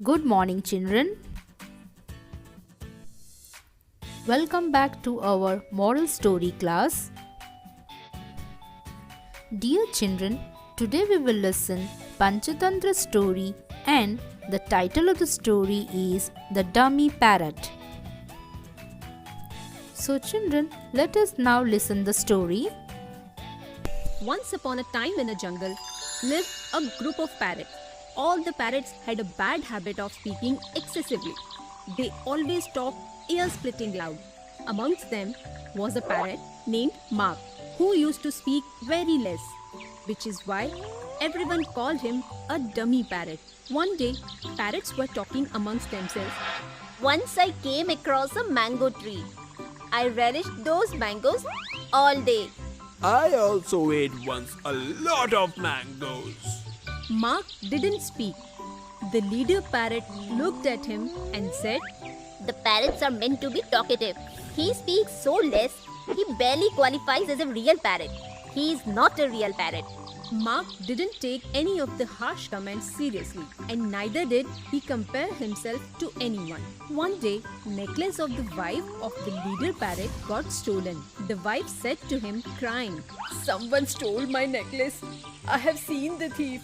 Good morning, children. Welcome back to our moral story class. Dear children, today we will listen Panchatantra story and the title of the story is The Dummy Parrot. So children, let us now listen the story. Once upon a time in a jungle lived a group of parrots. All the parrots had a bad habit of speaking excessively. They always talked ear-splitting loud. Amongst them was a parrot named Mark, who used to speak very less, which is why everyone called him a dummy parrot. One day, parrots were talking amongst themselves. Once I came across a mango tree. I relished those mangoes all day. I also ate once a lot of mangoes. Mark didn't speak. The leader parrot looked at him and said, The parrots are meant to be talkative. He speaks so less, he barely qualifies as a real parrot. He is not a real parrot. Mark didn't take any of the harsh comments seriously, and neither did he compare himself to anyone. One day, necklace of the wife of the leader parrot got stolen. The wife said to him, crying, "Someone stole my necklace. I have seen the thief,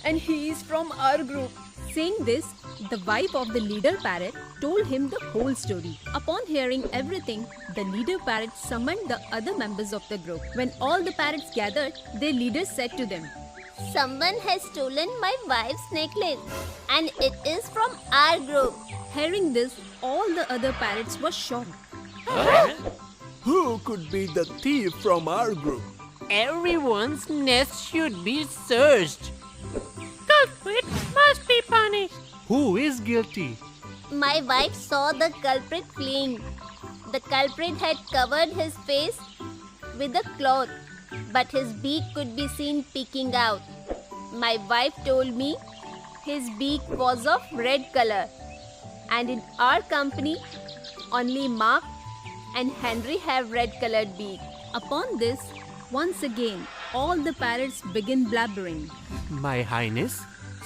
and he is from our group." Saying this, the wife of the leader parrot told him the whole story. Upon hearing everything, the leader parrot summoned the other members of the group. When all the parrots gathered, their leader said to them, Someone has stolen my wife's necklace, and it is from our group. Hearing this, all the other parrots were shocked. Who could be the thief from our group? Everyone's nest should be searched. Culprit must be punished. Who is guilty? My wife saw the culprit fleeing. The culprit had covered his face with a cloth, but his beak could be seen peeking out. My wife told me his beak was of red color, and in our company, only Mark and Henry have red-colored beak. Upon this, once again, all the parrots began blabbering. My Highness,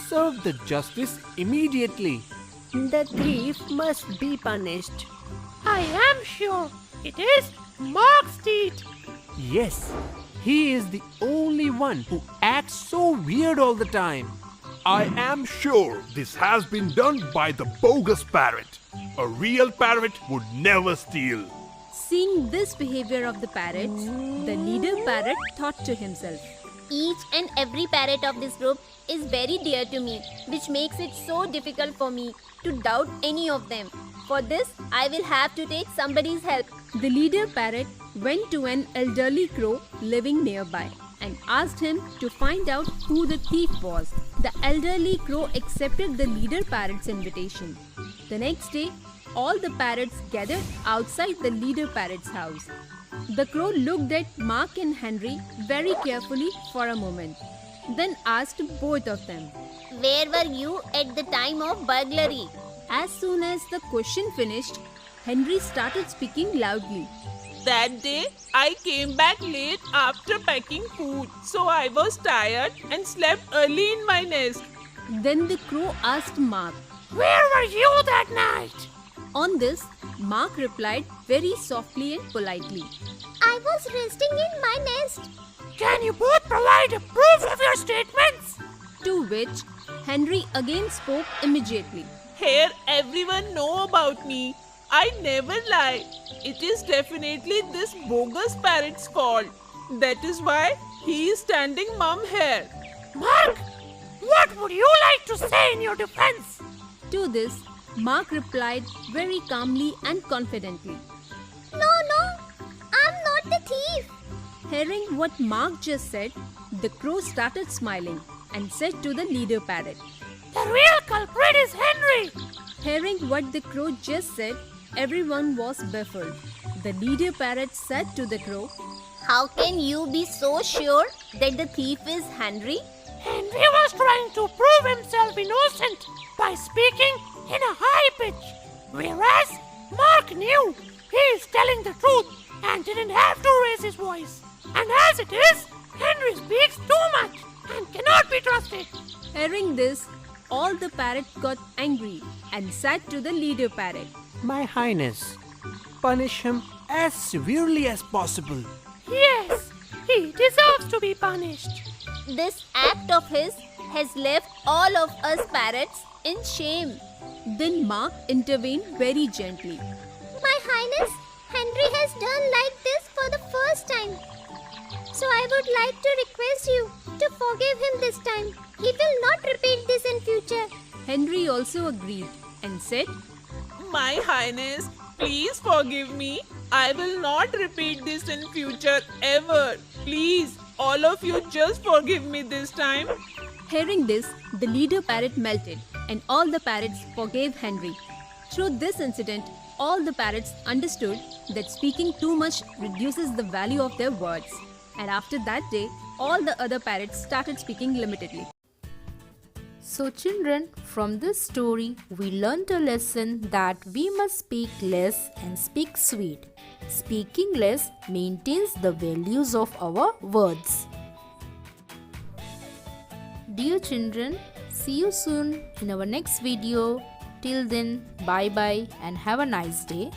serve the justice immediately. The thief must be punished. I am sure it is Mark's deed. Yes, he is the only one who acts so weird all the time. I am sure this has been done by the bogus parrot. A real parrot would never steal. Seeing this behavior of the parrots, the leader parrot thought to himself, Each and every parrot of this group is very dear to me, which makes it so difficult for me to doubt any of them. For this, I will have to take somebody's help. The leader parrot went to an elderly crow living nearby and asked him to find out who the thief was. The elderly crow accepted the leader parrot's invitation. The next day, all the parrots gathered outside the leader parrot's house. The crow looked at Mark and Henry very carefully for a moment, then asked both of them, Where were you at the time of burglary? As soon as the question finished, Henry started speaking loudly. That day, I came back late after packing food, so I was tired and slept early in my nest. Then the crow asked Mark. Where were you that night? On this, Mark replied very softly and politely. I was resting in my nest. Can you both provide a proof of your statements? To which Henry again spoke immediately. Here, everyone know about me. I never lie. It is definitely this bogus parrot's fault. That is why he is standing mum here. Mark, what would you like to say in your defense? To this, Mark replied very calmly and confidently. No, I'm not the thief. Hearing what Mark just said, the crow started smiling and said to the leader parrot. The real culprit is Henry. Hearing what the crow just said, everyone was baffled. The leader parrot said to the crow, How can you be so sure that the thief is Henry? Henry was trying to prove himself innocent by speaking in a high pitch, whereas Mark knew he is telling the truth and didn't have to raise his voice. And as it is, Henry speaks too much and cannot be trusted. Hearing this, all the parrots got angry and said to the leader parrot, My Highness, punish him as severely as possible. Yes, he deserves to be punished. This act of his has left all of us parrots in shame. Then Mark intervened very gently. My Highness, Henry has done like this for the first time. So I would like to request you to forgive him this time. He will not repeat this in future. Henry also agreed and said, My Highness, please forgive me. I will not repeat this in future ever. Please, all of you just forgive me this time. Hearing this, the leader parrot melted and all the parrots forgave Henry. Through this incident, all the parrots understood that speaking too much reduces the value of their words. And after that day, all the other parrots started speaking limitedly. So children, from this story, we learnt a lesson that we must speak less and speak sweet. Speaking less maintains the values of our words. Dear children, see you soon in our next video. Till then, bye bye and have a nice day.